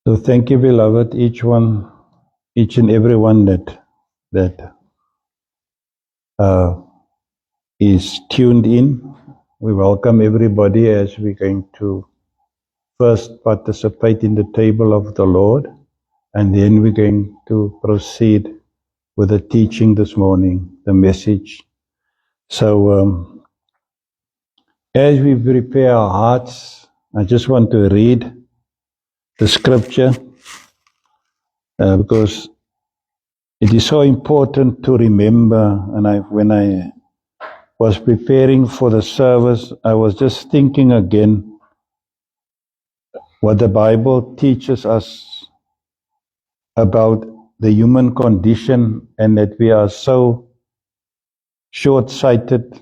So thank you, beloved, each and every one that is tuned in. We welcome everybody as we're going to first participate in the table of the Lord, and then we're going to proceed with the teaching this morning, the message. So as we prepare our hearts, I just want to read the scripture because it is so important to remember. And when I was preparing for the service, I was just thinking again what the Bible teaches us about the human condition, and that we are so short-sighted.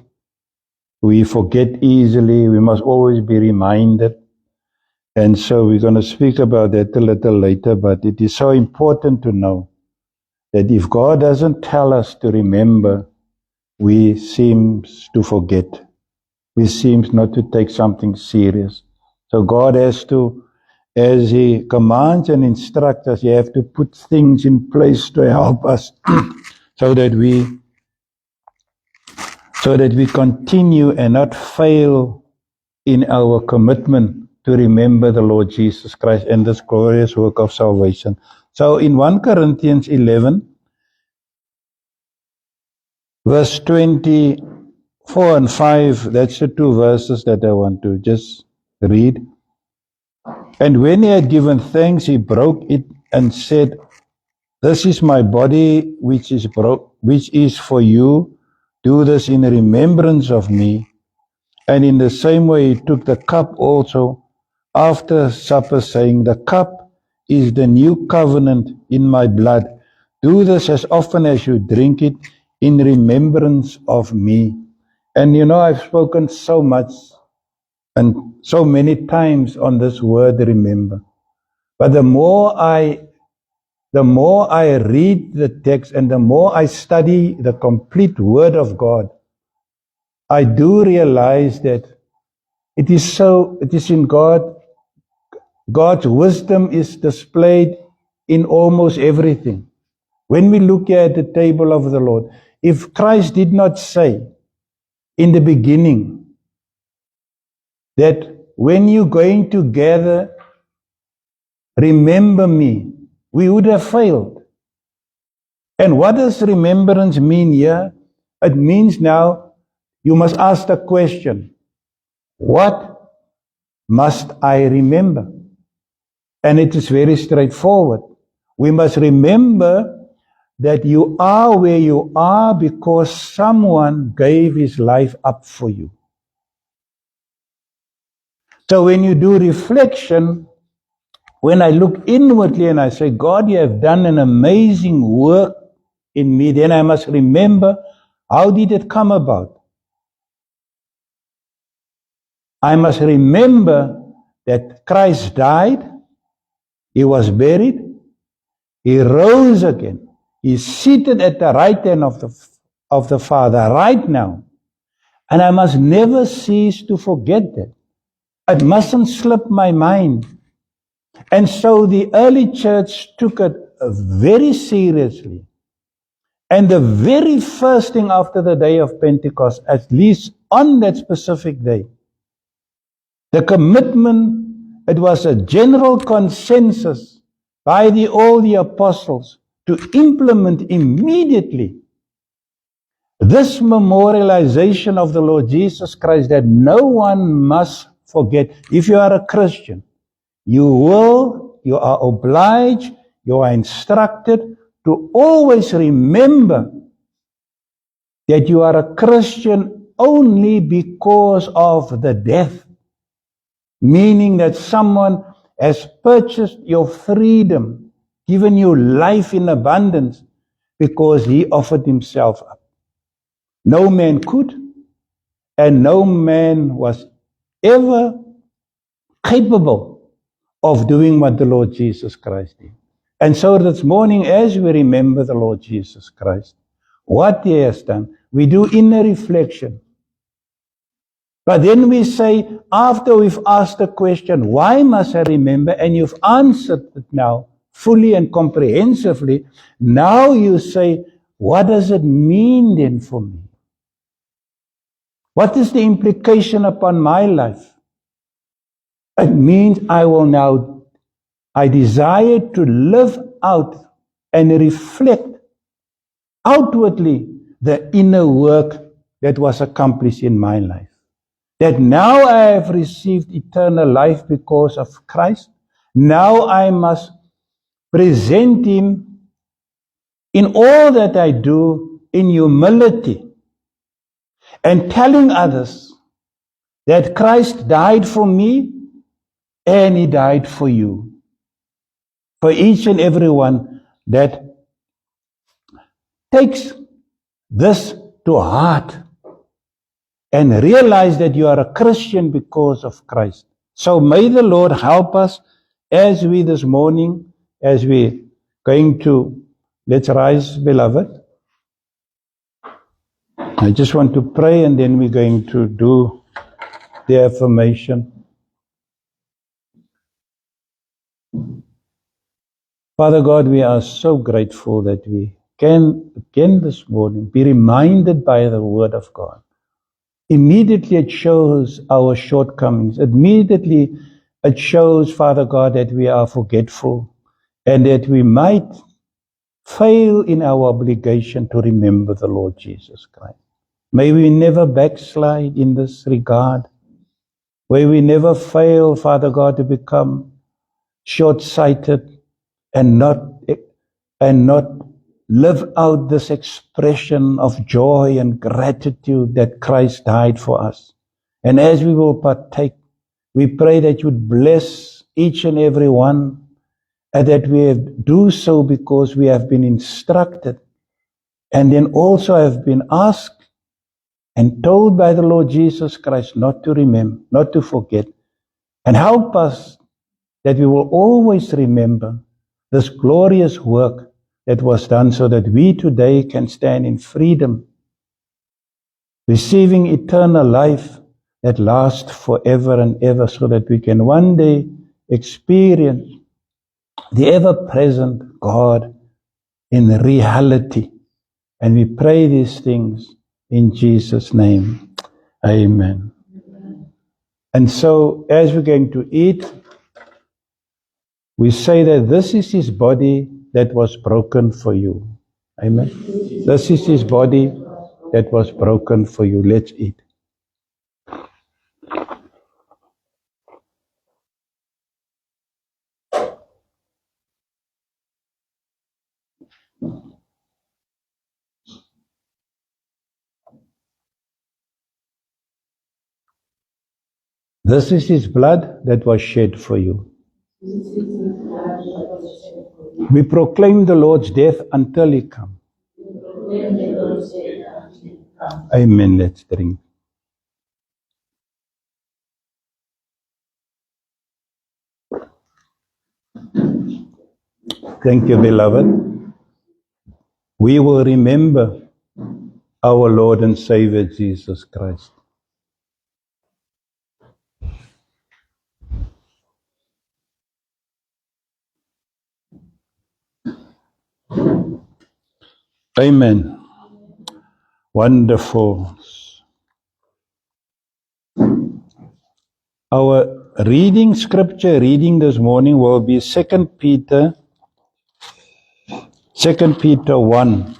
We forget easily. We must always be reminded. And so we're going to speak about that a little later, but it is so important to know that if God doesn't tell us to remember, we seem to forget. We seem not to take something serious. So God has to, as He commands and instructs us, He has to put things in place to help us so that we continue and not fail in our commitment to remember the Lord Jesus Christ and this glorious work of salvation. So in 1 Corinthians 11, verse 24 and 5, that's the two verses that I want to just read. And when he had given thanks, he broke it and said, "This is my body which is for you. Do this in remembrance of me." And in the same way he took the cup also after supper, saying, "The cup is the new covenant in my blood. Do this as often as you drink it in remembrance of me." And I've spoken so much and so many times on this word remember. But the more I read the text and the more I study the complete word of God, I do realize that it is in God. God's wisdom is displayed in almost everything. When we look at the table of the Lord, if Christ did not say in the beginning that when you're going to gather, remember me, we would have failed. And what does remembrance mean here? It means now you must ask the question, what must I remember? And it is very straightforward. We must remember that you are where you are because someone gave his life up for you. So when you do reflection, when I look inwardly and I say, God, you have done an amazing work in me, then I must remember, how did it come about? I must remember that Christ died, He was buried, He rose again, He's seated at the right hand of the Father right now. And I must never cease to forget that. It mustn't slip my mind. And so the early church took it very seriously. And the very first thing after the day of Pentecost, at least on that specific day, the commitment, it was a general consensus by all the apostles to implement immediately this memorialization of the Lord Jesus Christ that no one must forget. If you are a Christian, you are obliged, you are instructed to always remember that you are a Christian only because of the death. Meaning that someone has purchased your freedom, given you life in abundance, because He offered Himself up. No man could, and no man was ever capable of doing what the Lord Jesus Christ did. And so this morning, as we remember the Lord Jesus Christ, what He has done, we do inner reflection. But then we say, after we've asked the question, why must I remember? And you've answered it now fully and comprehensively. Now you say, what does it mean then for me? What is the implication upon my life? It means I desire to live out and reflect outwardly the inner work that was accomplished in my life. That now I have received eternal life because of Christ. Now I must present Him in all that I do in humility and telling others that Christ died for me and He died for you. For each and every one that takes this to heart and realize that you are a Christian because of Christ. So may the Lord help us as we this morning, as we going to, let's rise, beloved. I just want to pray and then we're going to do the affirmation. Father God, we are so grateful that we can again this morning be reminded by the Word of God. Immediately it shows our shortcomings. Immediately it shows, Father God, that we are forgetful and that we might fail in our obligation to remember the Lord Jesus Christ. May we never backslide in this regard. May we never fail, Father God, to become short-sighted and not live out this expression of joy and gratitude that Christ died for us. And as we will partake, we pray that you would bless each and every one, and that we do so because we have been instructed and then also have been asked and told by the Lord Jesus Christ not to remember, not to forget. And help us that we will always remember this glorious work that was done so that we today can stand in freedom, receiving eternal life that lasts forever and ever, so that we can one day experience the ever-present God in reality. And we pray these things in Jesus' name. Amen. And so, as we're going to eat, we say that this is His body that was broken for you. Amen. This is His body that was broken for you. Let's eat. This is His blood that was shed for you. We proclaim the Lord's death until He comes. Amen. Let's drink. Thank you, beloved. We will remember our Lord and Savior Jesus Christ. Amen. Wonderful. Our scripture reading this morning will be 2 Peter 1.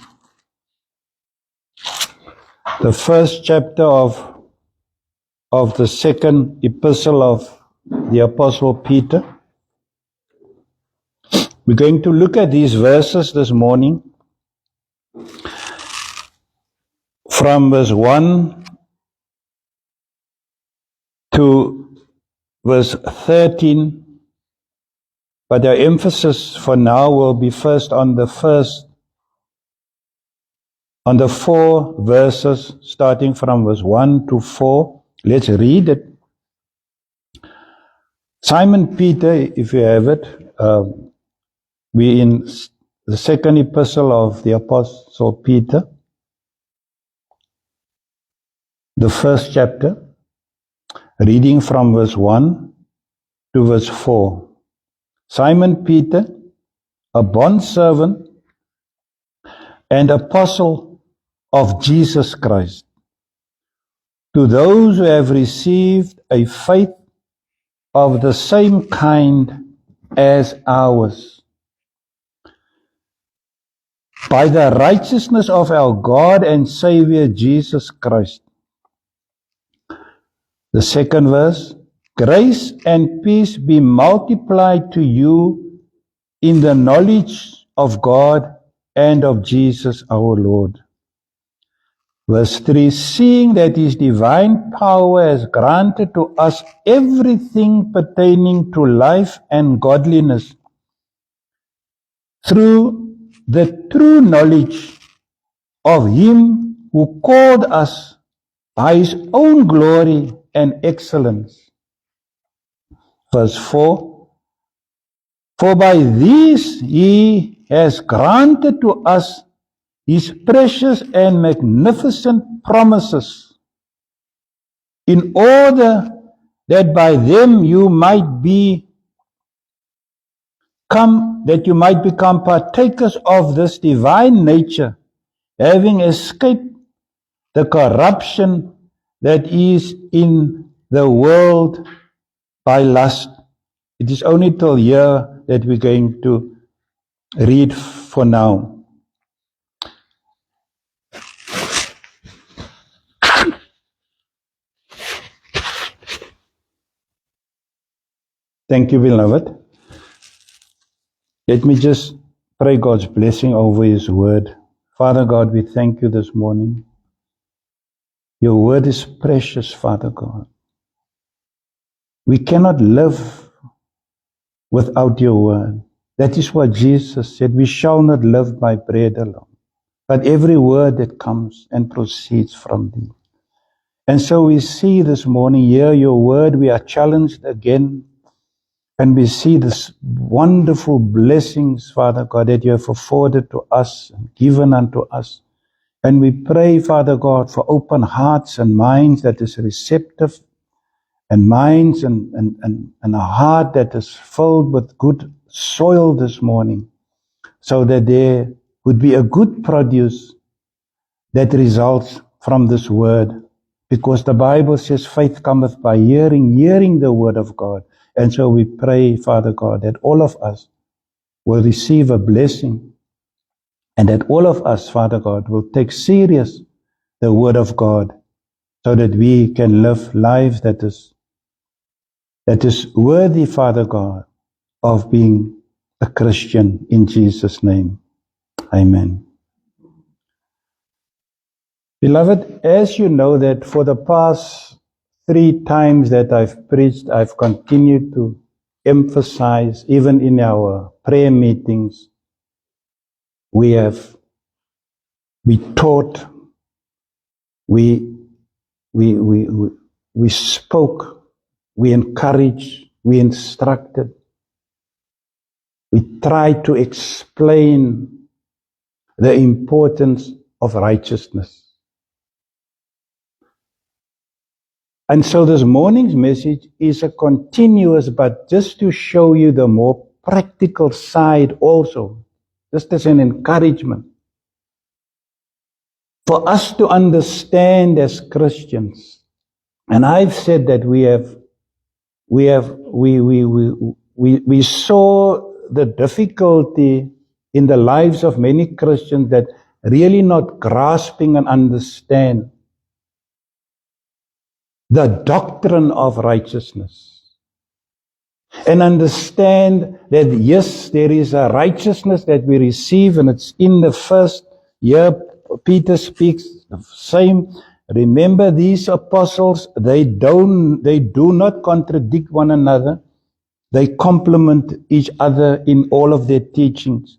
The first chapter of the second epistle of the Apostle Peter. We're going to look at these verses this morning from verse 1 to verse 13, but our emphasis for now will be first on the 4 verses, starting from verse 1 to 4. Let's read it. Simon Peter, if you have it, we're in the second epistle of the Apostle Peter, the first chapter. Reading from verse 1 to verse 4. Simon Peter, a bondservant and apostle of Jesus Christ, to those who have received a faith of the same kind as ours, by the righteousness of our God and Savior Jesus Christ. The second verse, grace and peace be multiplied to you in the knowledge of God and of Jesus our Lord. Verse 3, seeing that His divine power has granted to us everything pertaining to life and godliness through the true knowledge of Him who called us by His own glory and excellence. Verse 4, for by these He has granted to us His precious and magnificent promises, in order that by them you might become partakers of this divine nature, having escaped the corruption that is in the world by lust. It is only till here that we're going to read for now. Thank you, beloved. Let me just pray God's blessing over His word. Father God, we thank you this morning. Your word is precious, Father God. We cannot live without your word. That is what Jesus said. We shall not live by bread alone, but every word that comes and proceeds from thee. And so we see this morning, hear your word. We are challenged again. And we see this wonderful blessings, Father God, that you have afforded to us and given unto us. And we pray, Father God, for open hearts and minds that is receptive, and minds and a heart that is filled with good soil this morning, so that there would be a good produce that results from this word. Because the Bible says faith cometh by hearing, hearing the word of God. And so we pray, Father God, that all of us will receive a blessing, and that all of us, Father God, will take serious the word of God, so that we can live lives that is worthy, Father God, of being a Christian in Jesus' name. Amen. Beloved, as you know that for the past 3 times that I've preached, I've continued to emphasize, even in our prayer meetings, we taught, we spoke, we encouraged, we instructed, we tried to explain the importance of righteousness. And so this morning's message is a continuous, but just to show you the more practical side also, just as an encouragement for us to understand as Christians. And I've said that we saw the difficulty in the lives of many Christians that really not grasping and understand the doctrine of righteousness, and understand that yes, there is a righteousness that we receive, and it's in the first year. Peter speaks the same. Remember, these apostles, they do not contradict one another. They complement each other in all of their teachings.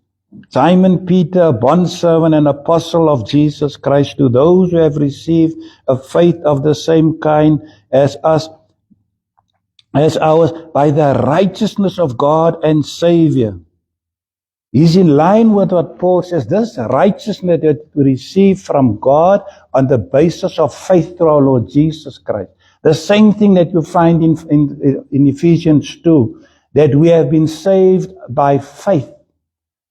Simon Peter, a bondservant and apostle of Jesus Christ, to those who have received a faith of the same kind as ours, by the righteousness of God and Savior. He's in line with what Paul says. This righteousness that we receive from God on the basis of faith through our Lord Jesus Christ. The same thing that you find in Ephesians 2, that we have been saved by faith,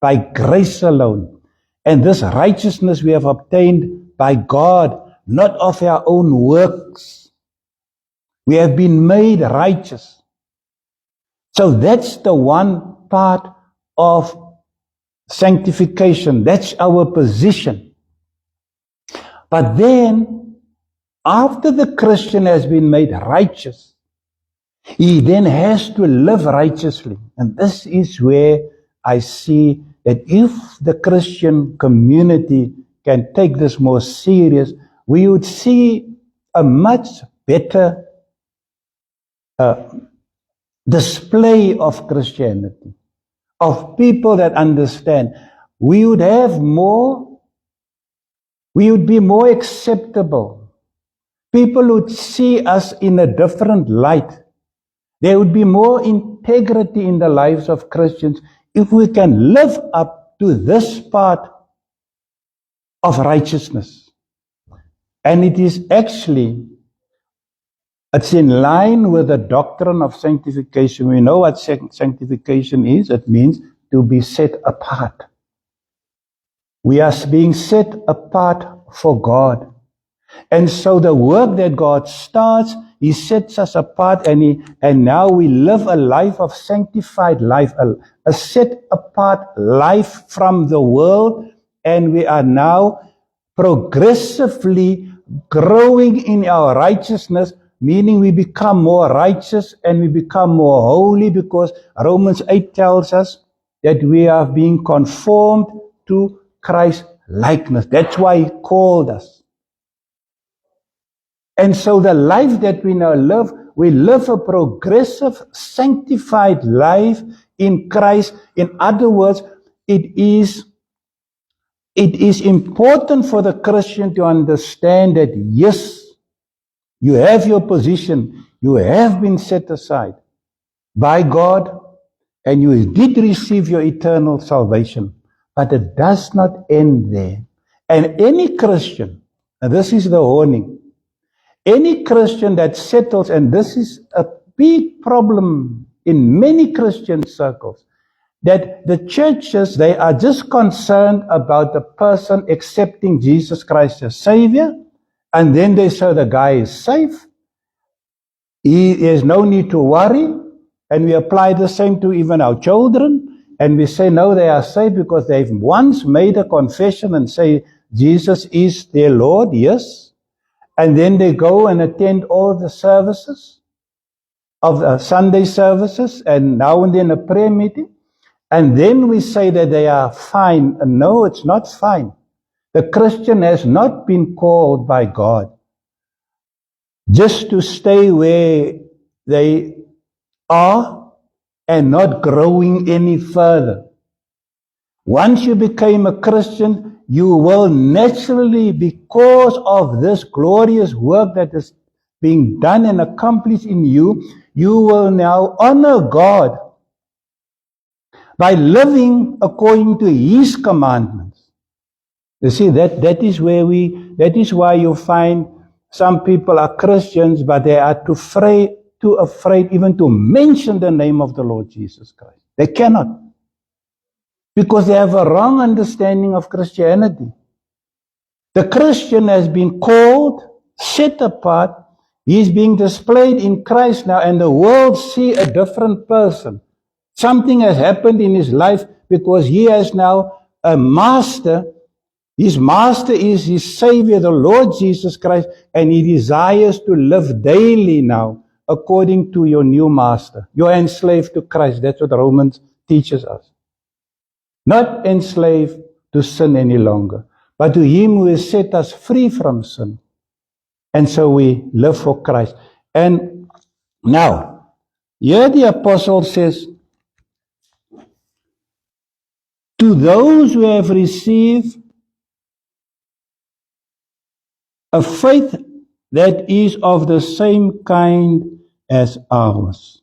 by grace alone. And this righteousness we have obtained by God, not of our own works. We have been made righteous. So that's the one part of sanctification. That's our position. But then, after the Christian has been made righteous, he then has to live righteously. And this is where I see that if the Christian community can take this more serious, we would see a much better display of Christianity, of people that understand. We would be more acceptable. People would see us in a different light. There would be more integrity in the lives of Christians if we can live up to this part of righteousness. And it's in line with the doctrine of sanctification. We know what sanctification is. It means to be set apart. We are being set apart for God. And so the work that God starts, He sets us apart, and now we live a life of sanctified life, a set apart life from the world, and we are now progressively growing in our righteousness, meaning we become more righteous and we become more holy, because Romans 8 tells us that we are being conformed to Christ's likeness. That's why He called us. And so the life that we now live, we live a progressive, sanctified life in Christ. In other words, it is important for the Christian to understand that, yes, you have your position, you have been set aside by God, and you did receive your eternal salvation. But it does not end there. And any Christian, and this is the warning, any Christian that settles, and this is a big problem in many Christian circles, that the churches, they are just concerned about the person accepting Jesus Christ as Savior, and then they say the guy is safe. He has no need to worry, and we apply the same to even our children, and we say, no, they are safe because they've once made a confession and say, Jesus is their Lord, yes. And then they go and attend all the services of the Sunday services, and now and then a prayer meeting. And then we say that they are fine. And no, it's not fine. The Christian has not been called by God just to stay where they are and not growing any further. Once you became a Christian, you will naturally, because of this glorious work that is being done and accomplished in you, you will now honor God by living according to His commandments. You see, that is why you find some people are Christians, but they are too afraid even to mention the name of the Lord Jesus Christ. They cannot. Because they have a wrong understanding of Christianity. The Christian has been called, set apart. He is being displayed in Christ now, and the world see a different person. Something has happened in his life because he has now a master. His master is his Savior, the Lord Jesus Christ, and he desires to live daily now according to your new master. You are enslaved to Christ. That's what Romans teaches us. Not enslaved to sin any longer, but to Him who has set us free from sin. And so we live for Christ. And now, here the apostle says, to those who have received a faith that is of the same kind as ours.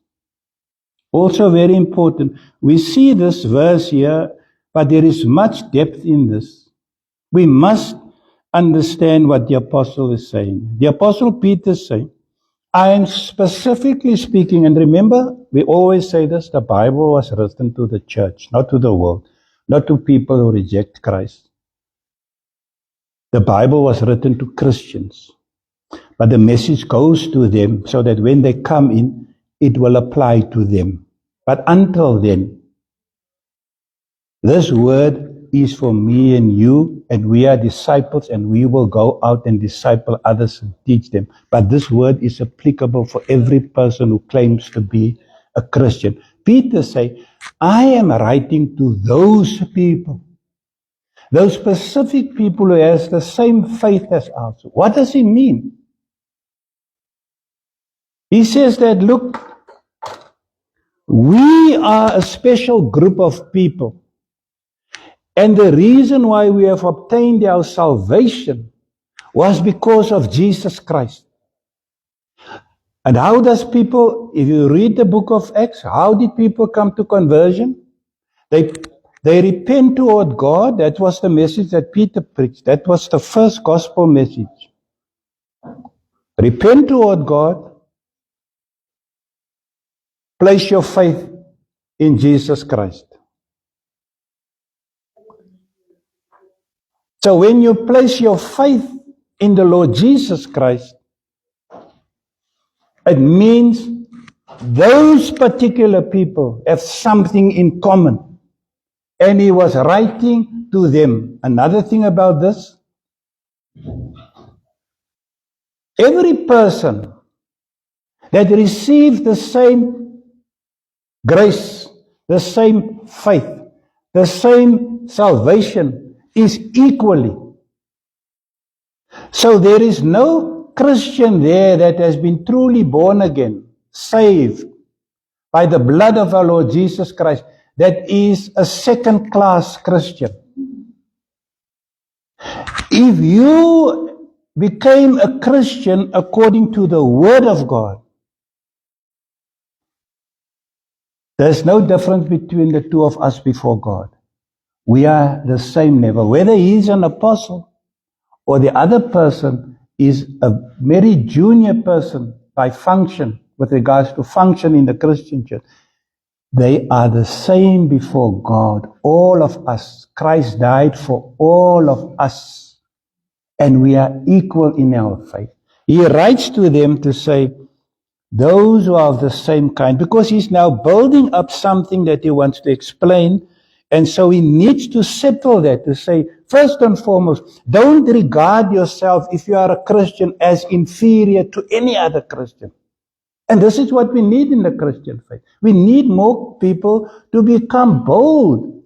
Also very important. We see this verse here, but there is much depth in this. We must understand what the apostle is saying. The apostle Peter is saying, I'm specifically speaking, and remember, we always say this, the Bible was written to the church, not to the world, not to people who reject Christ. The Bible was written to Christians, but the message goes to them so that when they come in, it will apply to them. But until then, this word is for me and you, and we are disciples, and we will go out and disciple others and teach them. But this word is applicable for every person who claims to be a Christian. Peter says, I am writing to those people, those specific people who has the same faith as us. What does he mean? He says that, look, we are a special group of people. And the reason why we have obtained our salvation was because of Jesus Christ. And how does people, if you read the book of Acts, how did people come to conversion? They repent toward God. That was the message that Peter preached. That was the first gospel message. Repent toward God. Place your faith in Jesus Christ. So when you place your faith in the Lord Jesus Christ, it means those particular people have something in common. And he was writing to them. Another thing about this, every person that received the same grace, the same faith, the same salvation is equally. So there is no Christian there that has been truly born again, saved by the blood of our Lord Jesus Christ, that is a second-class Christian. If you became a Christian according to the Word of God, there's no difference between the two of us before God. We are the same level. Whether he's an apostle or the other person is a very junior person by function, with regards to function in the Christian church, they are the same before God. All of us. Christ died for all of us. And we are equal in our faith. He writes to them to say, those who are of the same kind, because he's now building up something that he wants to explain. And so he needs to settle that, to say, first and foremost, don't regard yourself, if you are a Christian, as inferior to any other Christian. And this is what we need in the Christian faith. We need more people to become bold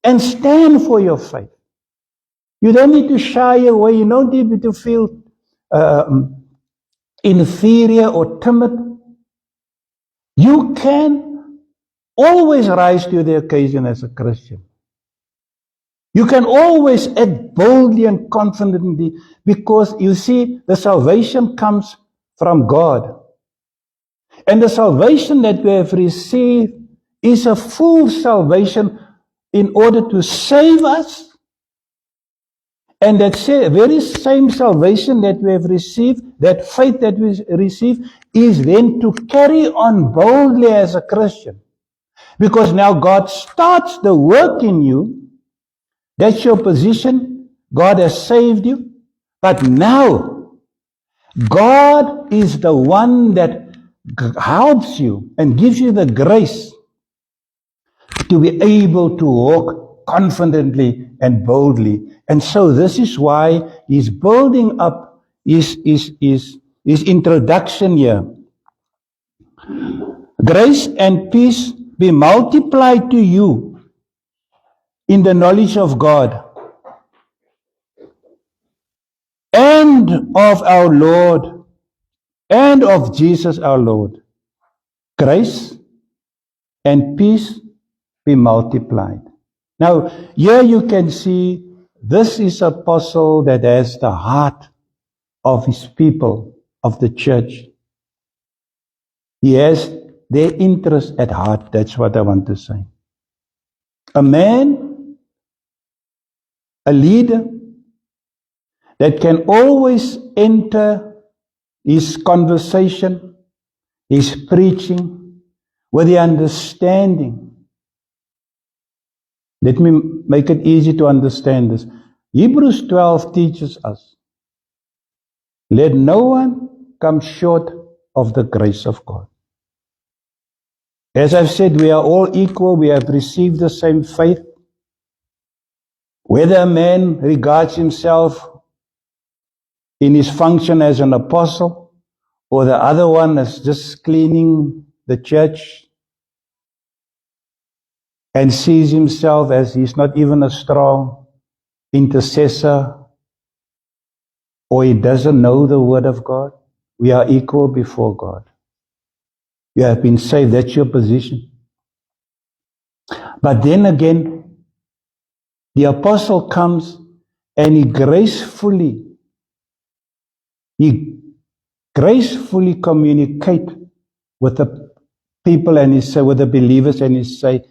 and stand for your faith. You don't need to shy away. You don't need to feel inferior or timid. You can always rise to the occasion as a Christian. You can always act boldly and confidently, because you see, the salvation comes from God. And the salvation that we have received is a full salvation in order to save us. And that very same salvation that we have received, that faith that we receive, is then to carry on boldly as a Christian. Because now God starts the work in you. That's your position. God has saved you. But now, God is the one that helps you and gives you the grace to be able to walk confidently and boldly. And so this is why he's building up his introduction here. Grace and peace be multiplied to you in the knowledge of God and of our Lord and of Jesus our Lord. Grace and peace be multiplied. Now, here you can see this is an apostle that has the heart of his people, of the church. He has their interest at heart. That's what I want to say. A man, a leader, that can always enter his conversation his preaching, with the understanding. Let me make it easy to understand this. Hebrews 12 teaches us, let no one come short of the grace of God. As I've said, we are all equal. We have received the same faith. Whether a man regards himself in his function as an apostle, or the other one as just cleaning the church, and sees himself as he's not even a strong intercessor, or he doesn't know the word of God, we are equal before God. You have been saved. That's your position. But then again, the apostle comes and he gracefully communicate with the people, and he say, with the believers, and he say,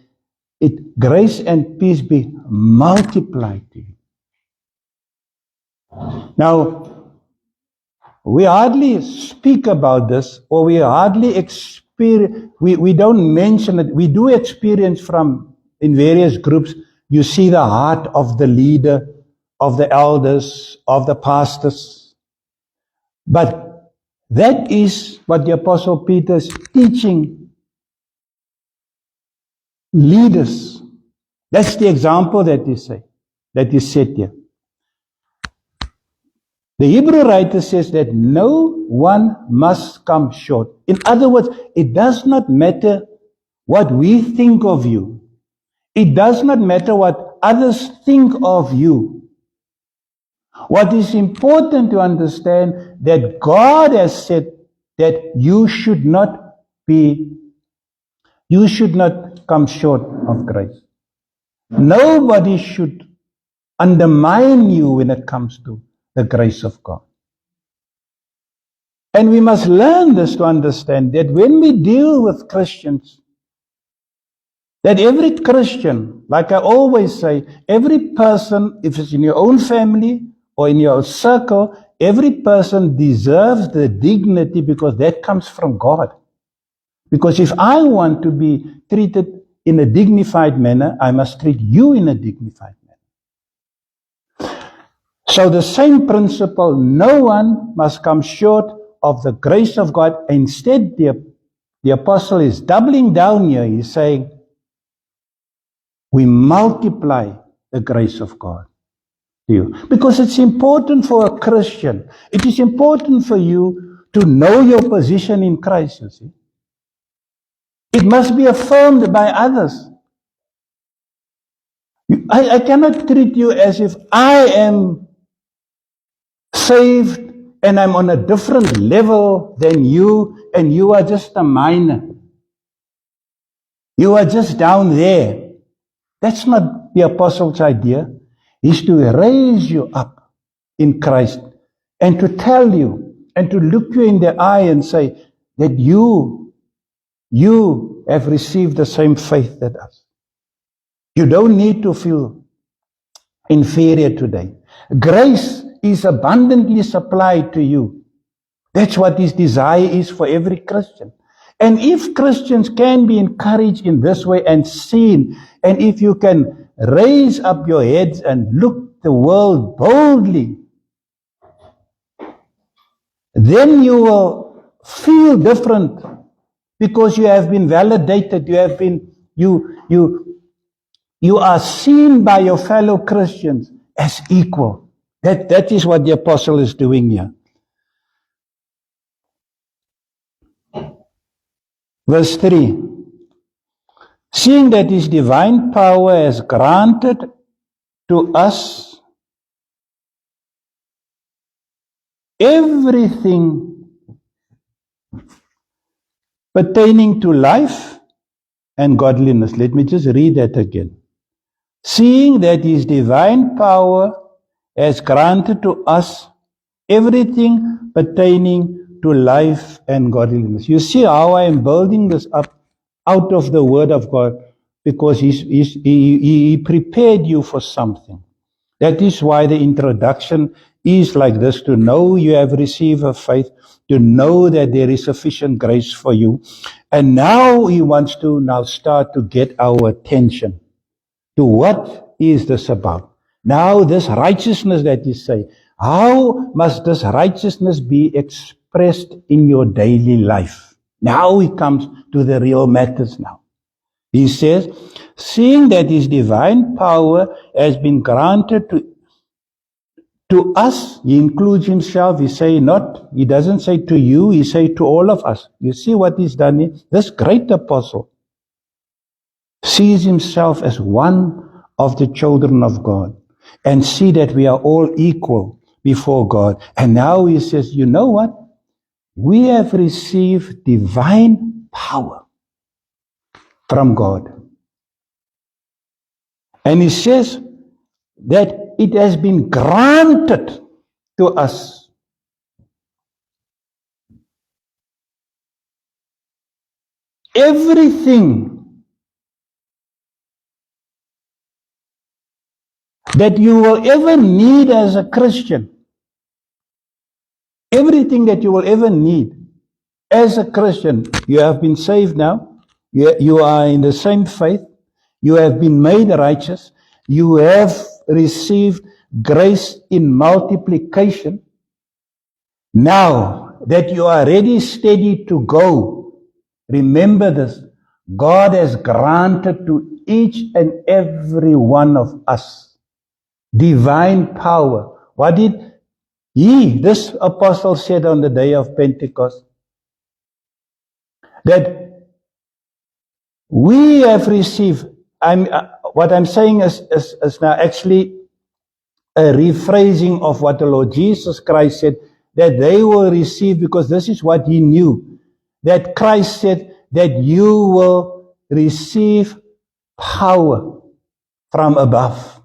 grace and peace be multiplied to you. Now, we hardly speak about this, or we hardly experience, we don't mention it. We do experience from, in various groups, you see the heart of the leader, of the elders, of the pastors. But that is what the Apostle Peter is teaching leaders. That's the example that he set here. The Hebrew writer says that no one must come short. In other words, it does not matter what we think of you. It does not matter what others think of you. What is important to understand, that God has said that you should not come short of grace. Nobody should undermine you when it comes to the grace of God. And we must learn this to understand that when we deal with Christians, that every Christian, like I always say, every person, if it's in your own family or in your circle, every person deserves the dignity, because that comes from God. Because if I want to be treated in a dignified manner, I must treat you in a dignified manner. So the same principle, no one must come short of the grace of God. Instead, the apostle is doubling down here. He's saying, we multiply the grace of God to you. Because it's important for a Christian. It is important for you to know your position in Christ, you see. It must be affirmed by others. I cannot treat you as if I am saved and I'm on a different level than you, and you are just a minor. You are just down there. That's not the apostle's idea. He's to raise you up in Christ and to tell you and to look you in the eye and say that you have received the same faith that us. You don't need to feel inferior today. Grace is abundantly supplied to you. That's what his desire is for every Christian. And if Christians can be encouraged in this way and seen, and if you can raise up your heads and look the world boldly, then you will feel different, because you have been validated. You are seen by your fellow Christians as equal. That is what the apostle is doing here. Verse 3. Seeing that his divine power has granted to us everything pertaining to life and godliness. Let me just read that again. Seeing that his divine power has granted to us everything pertaining to life and godliness. You see how I am building this up out of the Word of God, because he prepared you for something. That is why the introduction is like this, to know you have received a faith, to know that there is sufficient grace for you. And now he wants to now start to get our attention to what is this about. Now this righteousness that you say, how must this righteousness be expressed in your daily life? Now he comes to the real matters now. He says, seeing that his divine power has been granted to us, he includes himself. He doesn't say to you, he says to all of us. You see what he's done here? This great apostle sees himself as one of the children of God and see that we are all equal before God. And now he says, you know what? We have received divine power from God. And he says that it has been granted to us. Everything that you will ever need as a Christian, everything that you will ever need as a Christian, you have been saved now. You are in the same faith. You have been made righteous. You have received grace in multiplication. Now that you are ready, steady to go, remember this. God has granted to each and every one of us divine power. What did this apostle said on the day of Pentecost? That we have received, what I'm saying is now actually a rephrasing of what the Lord Jesus Christ said, that they will receive, because this is what he knew, that Christ said that you will receive power from above.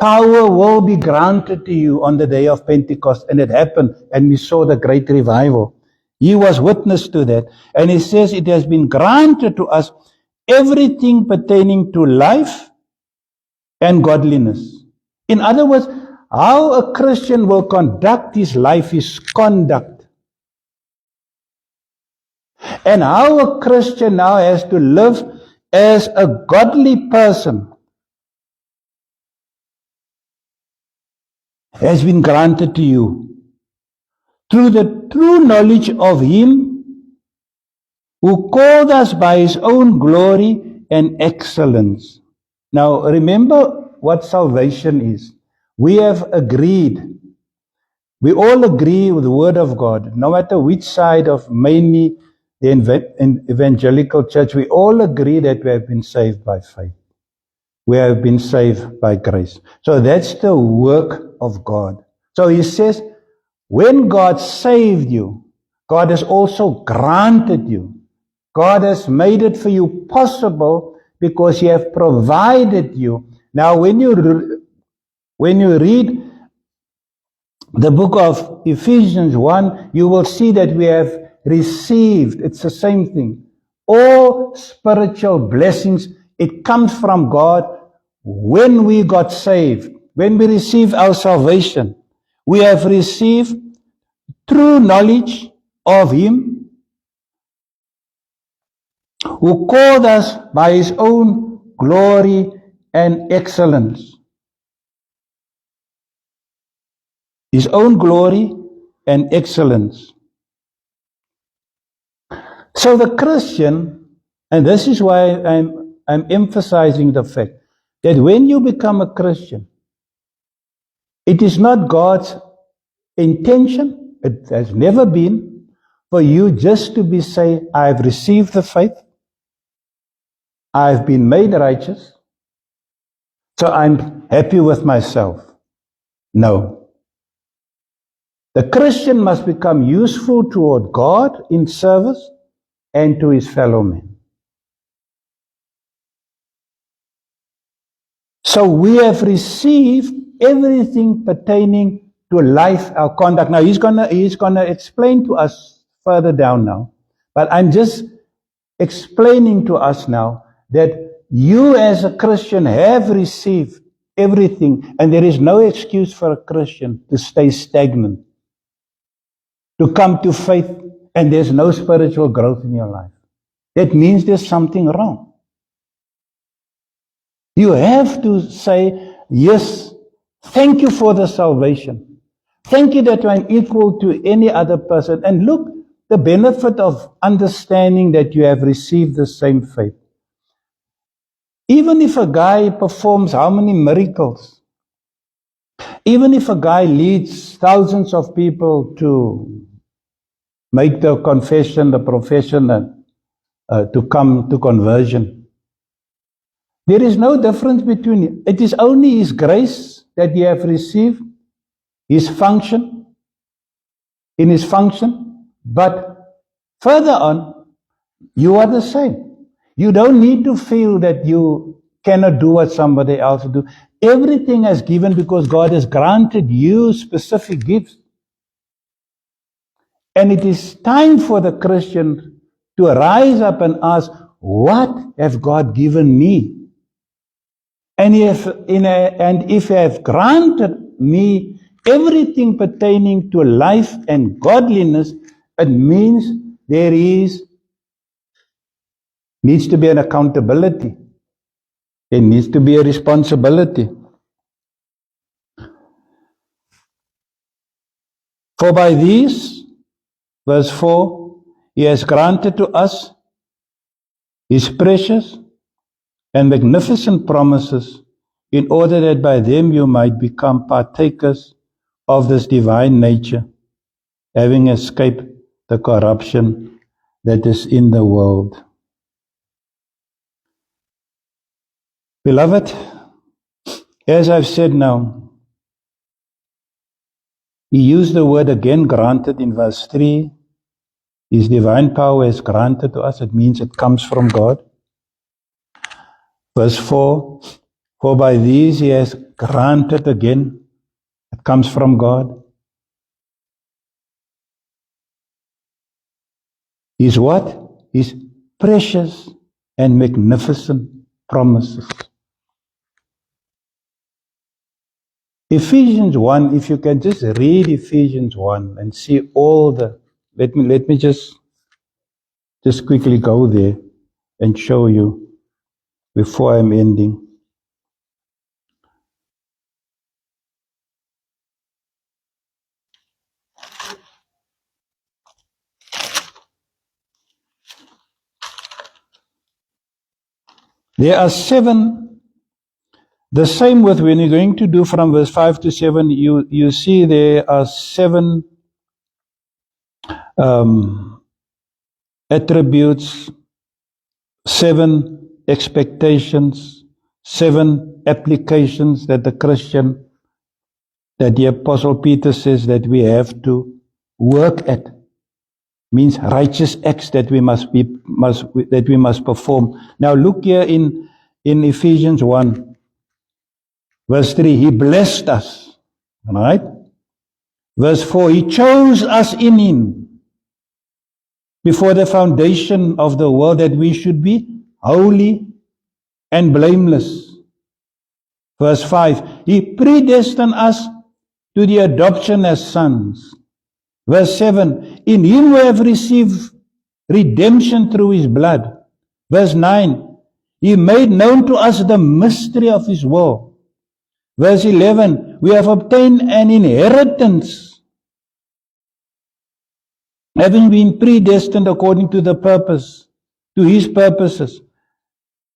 Power will be granted to you on the day of Pentecost, and it happened, and we saw the great revival. He was witness to that. And he says it has been granted to us everything pertaining to life and godliness. In other words, how a Christian will conduct his life, his conduct. And how a Christian now has to live as a godly person has been granted to you through the true knowledge of him who called us by his own glory and excellence. Now, remember what salvation is. We have agreed. We all agree with the Word of God. No matter which side of mainly the evangelical church, we all agree that we have been saved by faith. We have been saved by grace. So that's the work of God. So he says, when God saved you, God has also granted you. God has made it for you possible because he has provided you. Now, when you read the book of Ephesians 1, you will see that we have received, it's the same thing. All spiritual blessings, it comes from God when we got saved. When we receive our salvation, we have received true knowledge of him who called us by his own glory and excellence. His own glory and excellence. So the Christian, and this is why I'm emphasizing the fact that when you become a Christian, it is not God's intention, it has never been, for you just to say, I've received the faith, I've been made righteous, so I'm happy with myself. No. The Christian must become useful toward God in service and to his fellow men. So we have received everything pertaining to life, our conduct. Now he's gonna explain to us further down now. But I'm just explaining to us now that you as a Christian have received everything. And there is no excuse for a Christian to stay stagnant, to come to faith, and there's no spiritual growth in your life. That means there's something wrong. You have to say, yes, thank you for the salvation. Thank you that I'm equal to any other person. And look, the benefit of understanding that you have received the same faith. Even if a guy performs how many miracles, even if a guy leads thousands of people to make the confession, the profession, to come to conversion, there is no difference between it. Is only His grace that you have received, His function, in His function. But further on, you are the same. You don't need to feel that you cannot do what somebody else do. Everything is given because God has granted you specific gifts. And it is time for the Christian to rise up and ask, what has God given me? And if He has granted me everything pertaining to life and godliness, it means there needs to be an accountability. There needs to be a responsibility. For by these, verse 4, He has granted to us His precious and magnificent promises, in order that by them you might become partakers of this divine nature, having escaped the corruption that is in the world. Beloved, as I've said now, He used the word again, granted, in verse 3. His divine power is granted to us. It means it comes from God. Verse 4, for by these He has granted again. It comes from God. His what? His precious and magnificent promises. Ephesians 1, if you can just read Ephesians 1 and see all the, let me just quickly go there and show you before I'm ending. There are 7, the same with when you're going to do from verse 5 to 7, you see there are 7 attributes, 7 expectations, 7 applications that the Christian, that the Apostle Peter says that we have to work at. Means righteous acts that we must perform. Now look here in Ephesians 1, verse 3. He blessed us. Right? Verse 4. He chose us in Him before the foundation of the world, that we should be holy and blameless. Verse 5. He predestined us to the adoption as sons. Verse 7, in Him we have received redemption through His blood. Verse 9, He made known to us the mystery of His will. Verse 11, we have obtained an inheritance, having been predestined according to the purpose, to His purposes.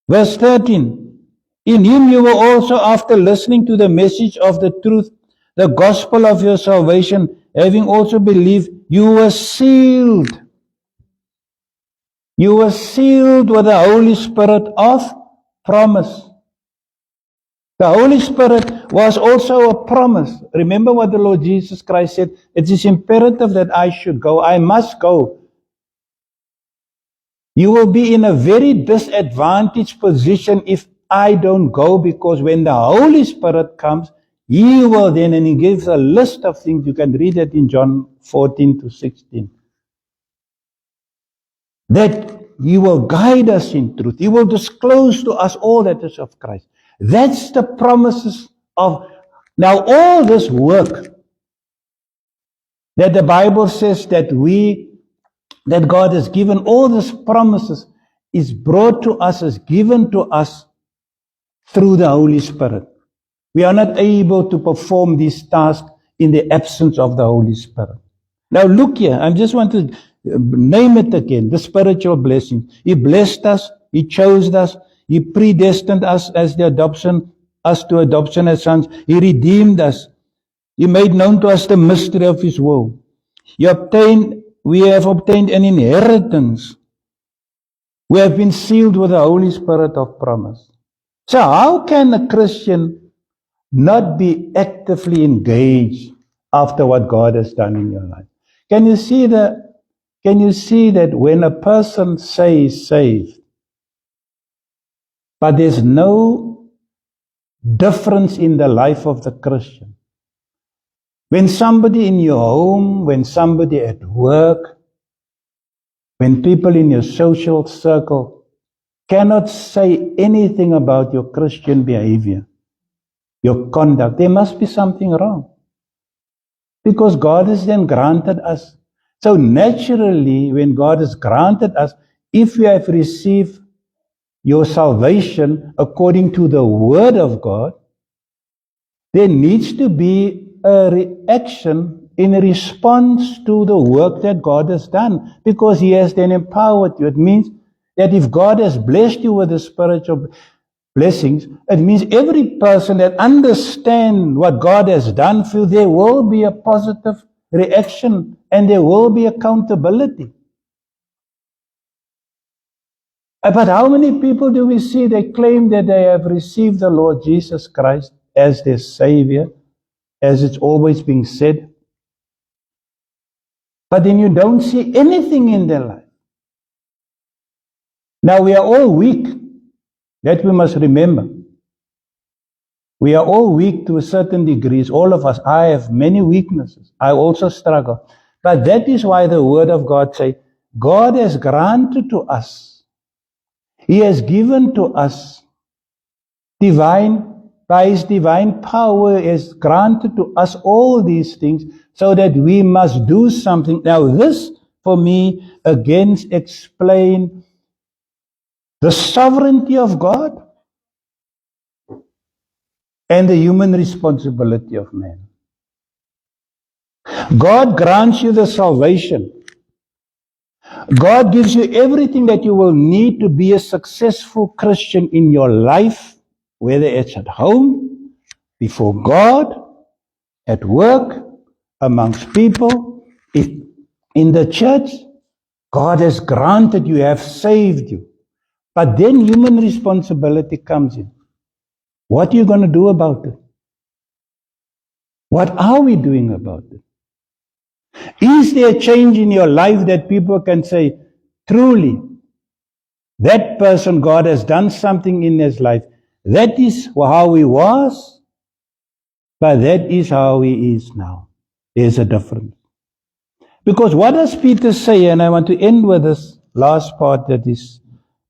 Verse 13, in Him you were also, after listening to the message of the truth, the gospel of your salvation, having also believed, you were sealed. You were sealed with the Holy Spirit of promise. The Holy Spirit was also a promise. Remember what the Lord Jesus Christ said? It is imperative that I should go. I must go. You will be in a very disadvantaged position if I don't go, because when the Holy Spirit comes, He will then, and He gives a list of things. You can read it in John 14 to 16. That He will guide us in truth. He will disclose to us all that is of Christ. That's the promises of... Now all this work that the Bible says that God has given, all these promises is brought to us, is given to us through the Holy Spirit. We are not able to perform these tasks in the absence of the Holy Spirit. Now look here, I just want to name it again, the spiritual blessing. He blessed us, He chose us, He predestined us as the adoption, us to adoption as sons. He redeemed us. He made known to us the mystery of His will. We have obtained an inheritance. We have been sealed with the Holy Spirit of promise. So how can a Christian not be actively engaged after what God has done in your life? Can you see that when a person says saved, but there's no difference in the life of the Christian? When somebody in your home, when somebody at work, when people in your social circle cannot say anything about your Christian behavior, your conduct, there must be something wrong. Because God has then granted us. So naturally, when God has granted us, if we have received your salvation according to the Word of God, there needs to be a reaction in response to the work that God has done, because He has then empowered you. It means that if God has blessed you with the spiritual blessings, it means every person that understands what God has done for you, there will be a positive reaction and there will be accountability. But how many people do we see, they claim that they have received the Lord Jesus Christ as their Savior, as it's always being said, but then you don't see anything in their life. Now we are all weak. That we must remember. We are all weak to a certain degree. All of us. I have many weaknesses. I also struggle. But that is why the Word of God says, God has granted to us. He has given to us by His divine power, has granted to us all these things so that we must do something. Now this, for me, again explains the sovereignty of God and the human responsibility of man. God grants you the salvation. God gives you everything that you will need to be a successful Christian in your life, whether it's at home, before God, at work, amongst people, in the church. God has granted you, have saved you. But then human responsibility comes in. What are you going to do about it? What are we doing about it? Is there a change in your life that people can say, truly, that person, God has done something in his life. That is how he was, but that is how he is now. There's a difference. Because what does Peter say? And I want to end with this last part that is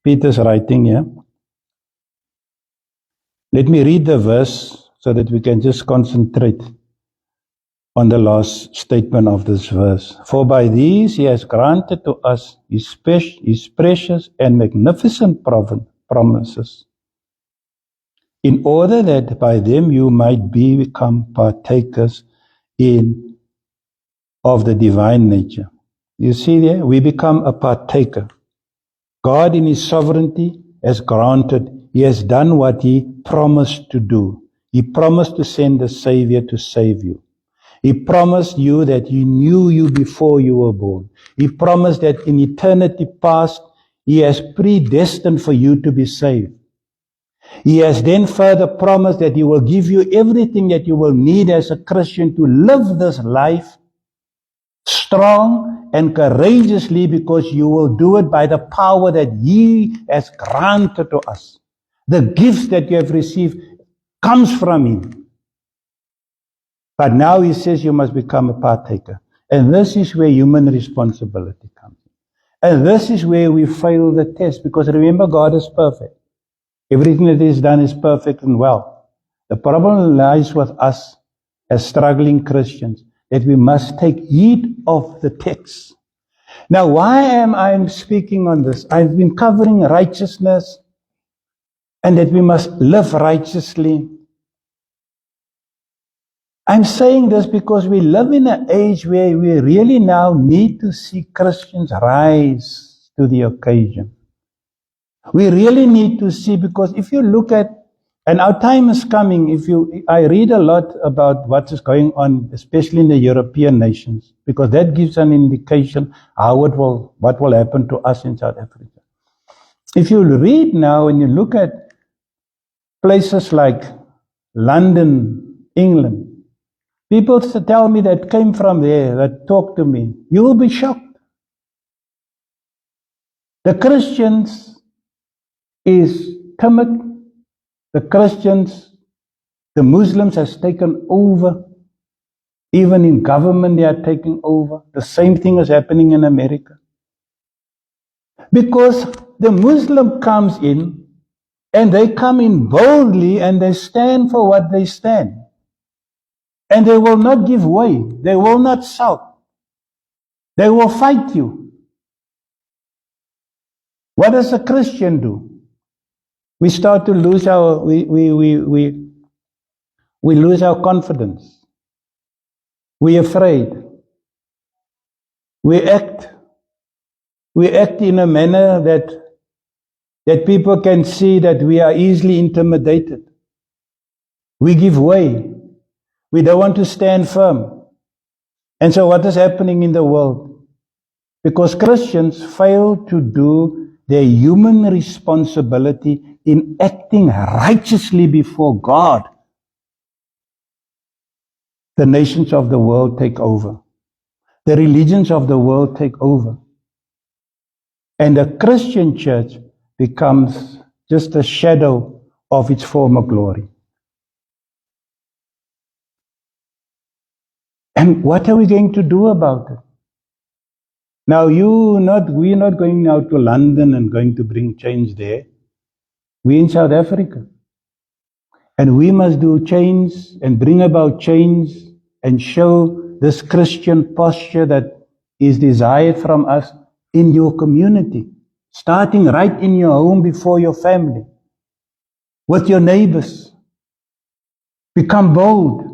Peter's writing here. Let me read the verse so that we can just concentrate on the last statement of this verse. For by these he has granted to us his precious and magnificent promises, in order that by them you might become partakers of the divine nature. You see there, we become a partaker. God in his sovereignty has granted, he has done what he promised to do. He promised to send a Savior to save you. He promised you that he knew you before you were born. He promised that in eternity past, he has predestined for you to be saved. He has then further promised that he will give you everything that you will need as a Christian to live this life strong and courageously, because you will do it by the power that he has granted to us. The gifts that you have received comes from him. But now he says you must become a partaker. And this is where human responsibility comes in. And this is where we fail the test, because remember, God is perfect. Everything that is done is perfect and well. The problem lies with us as struggling Christians, that we must take heed of the text. Now, why am I speaking on this? I've been covering righteousness and that we must live righteously. I'm saying this because we live in an age where we really now need to see Christians rise to the occasion. We really need to see, because if you look at, and our time is coming, I read a lot about what is going on, especially in the European nations, because that gives an indication what will happen to us in South Africa. If you read now and you look at places like London, England, people tell me that came from there, that talk to me, you will be shocked. The Christians is timid. The Christians, the Muslims has taken over. Even in government they are taking over. The same thing is happening in America. Because the Muslim comes in and they come in boldly and they stand for what they stand. And they will not give way. They will not sulk. They will fight you. What does a Christian do? We start to lose we lose our confidence. We're afraid. We act in a manner that people can see that we are easily intimidated. We give way. We don't want to stand firm. And so what is happening in the world? Because Christians fail to do their human responsibility in acting righteously before God, the nations of the world take over. The religions of the world take over. And the Christian church becomes just a shadow of its former glory. And what are we going to do about it? Now, we're not going now to London and going to bring change there. We're in South Africa. And we must do change and bring about change and show this Christian posture that is desired from us in your community, starting right in your home before your family, with your neighbors. Become bold.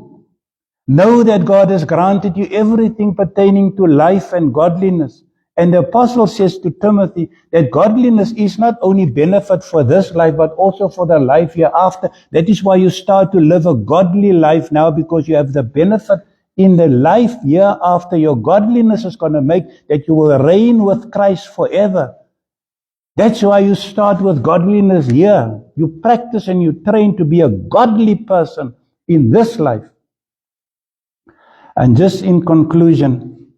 Know that God has granted you everything pertaining to life and godliness. And the apostle says to Timothy that godliness is not only benefit for this life, but also for the life hereafter. That is why you start to live a godly life now, because you have the benefit in the life hereafter. Your godliness is going to make that you will reign with Christ forever. That's why you start with godliness here. You practice and you train to be a godly person in this life. And just in conclusion,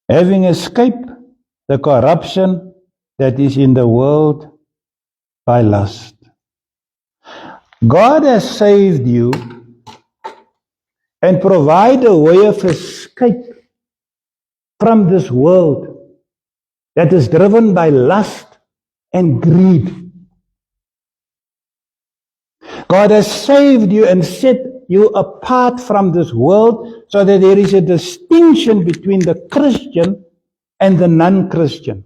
having escaped the corruption that is in the world by lust. God has saved you and provided a way of escape from this world that is driven by lust and greed. God has saved you and set you apart from this world so that there is a distinction between the Christian and the non-Christian.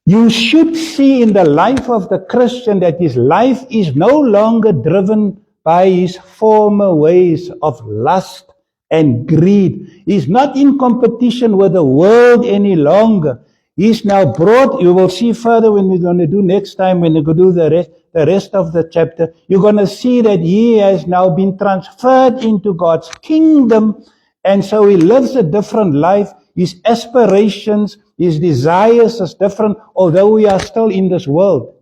You should see in the life of the Christian that his life is no longer driven by his former ways of lust and greed. He's not in competition with the world any longer. He's now brought, you will see further when we're going to do next time, when we go do the rest of the chapter, you're going to see that he has now been transferred into God's kingdom, and so he lives a different life. His aspirations, his desires is different, although we are still in this world.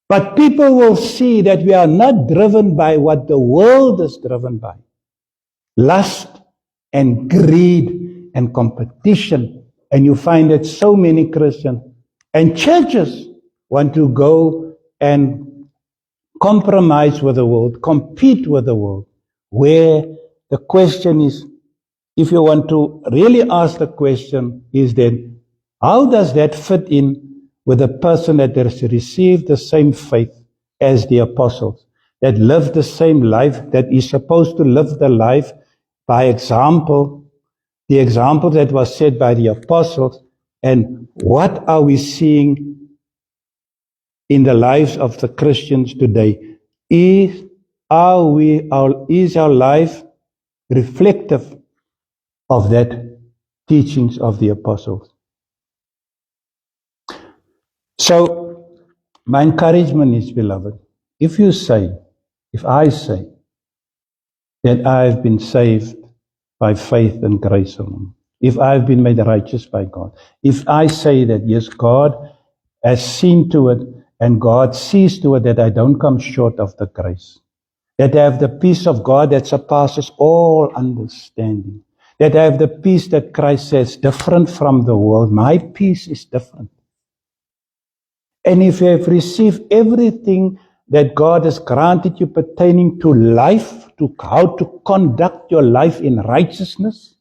But people will see that we are not driven by what the world is driven by. Lust and greed and competition. And you find that so many Christians and churches want to go and compromise with the world, compete with the world, where the question is, if you want to really ask the question, is then, how does that fit in with a person that has received the same faith as the apostles, that lived the same life, that is supposed to live the life by example, the example that was set by the apostles, and what are we seeing in the lives of the Christians today? Is our life reflective of that teachings of the apostles? So, my encouragement is, beloved, if I say that I have been saved by faith and grace alone, if I have been made righteous by God, if I say that, yes, God has seen to it and God sees to it that I don't come short of the grace, that I have the peace of God that surpasses all understanding, that I have the peace that Christ says, different from the world. My peace is different. And if you have received everything that God has granted you pertaining to life, to how to conduct your life in righteousness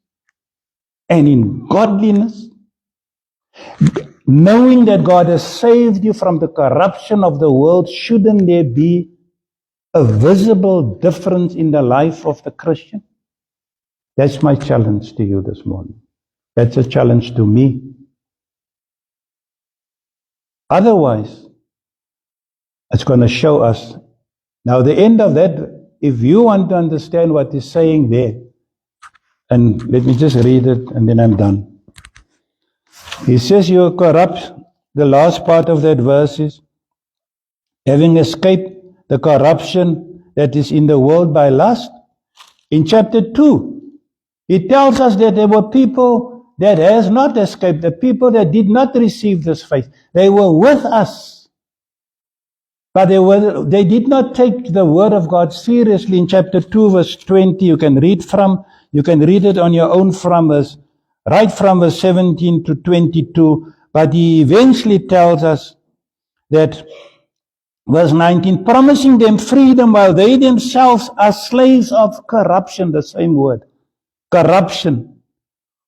and in godliness, knowing that God has saved you from the corruption of the world, shouldn't there be a visible difference in the life of the Christian? That's my challenge to you this morning. That's a challenge to me. Otherwise, it's going to show us. Now, the end of that, if you want to understand what he's saying there, and let me just read it and then I'm done. He says you are corrupt. The last part of that verse is, having escaped the corruption that is in the world by lust. In chapter 2, he tells us that there were people that has not escaped, the people that did not receive this faith. They were with us, but they did not take the word of God seriously. In chapter 2, verse 20, you can read it on your own right from verse 17 to 22. But he eventually tells us that, verse 19, promising them freedom while they themselves are slaves of corruption, the same word, corruption.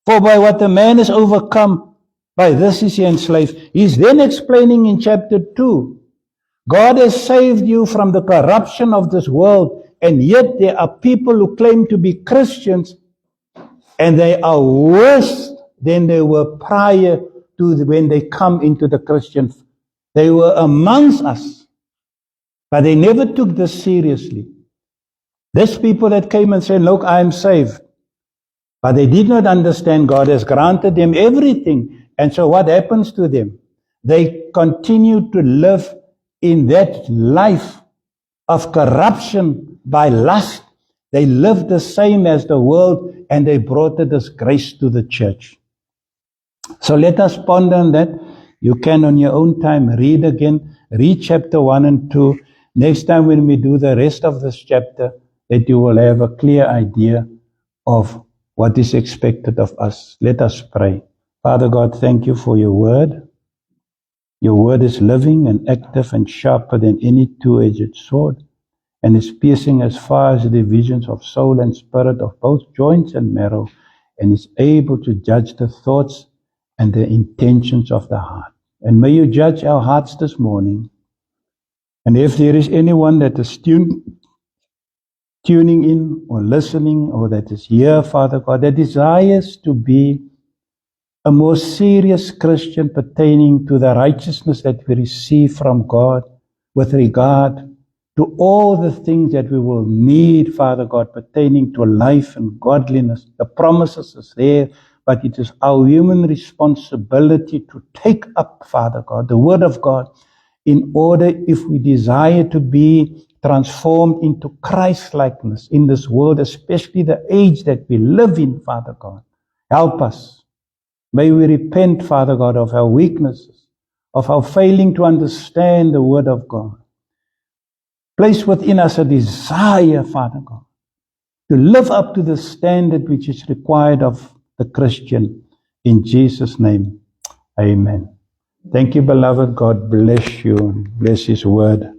For by what a man is overcome, by this is he enslaved. He's then explaining in chapter 2, God has saved you from the corruption of this world, and yet there are people who claim to be Christians, and they are worse than they were prior to when they come into the Christian. They were amongst us, but they never took this seriously. These people that came and said, look, I am saved. But they did not understand God has granted them everything. And so what happens to them? They continue to live in that life of corruption by lust. They lived the same as the world, and they brought a disgrace to the church. So let us ponder on that. You can on your own time read again. Read chapter 1 and 2. Next time when we do the rest of this chapter, that you will have a clear idea of what is expected of us. Let us pray. Father God, thank you for your word. Your word is living and active and sharper than any two-edged sword, and is piercing as far as the divisions of soul and spirit, of both joints and marrow, and is able to judge the thoughts and the intentions of the heart. And may you judge our hearts this morning. And if there is anyone that is tuning in or listening, or that is here, Father God, that desires to be a more serious Christian pertaining to the righteousness that we receive from God with regard to all the things that we will need, Father God, pertaining to life and godliness. The promises is there, but it is our human responsibility to take up, Father God, the word of God, in order, if we desire to be transformed into Christ-likeness in this world, especially the age that we live in, Father God. Help us. May we repent, Father God, of our weaknesses, of our failing to understand the word of God. Place within us a desire, Father God, to live up to the standard which is required of the Christian. In Jesus' name, amen. Thank you, beloved. God bless you and bless his word.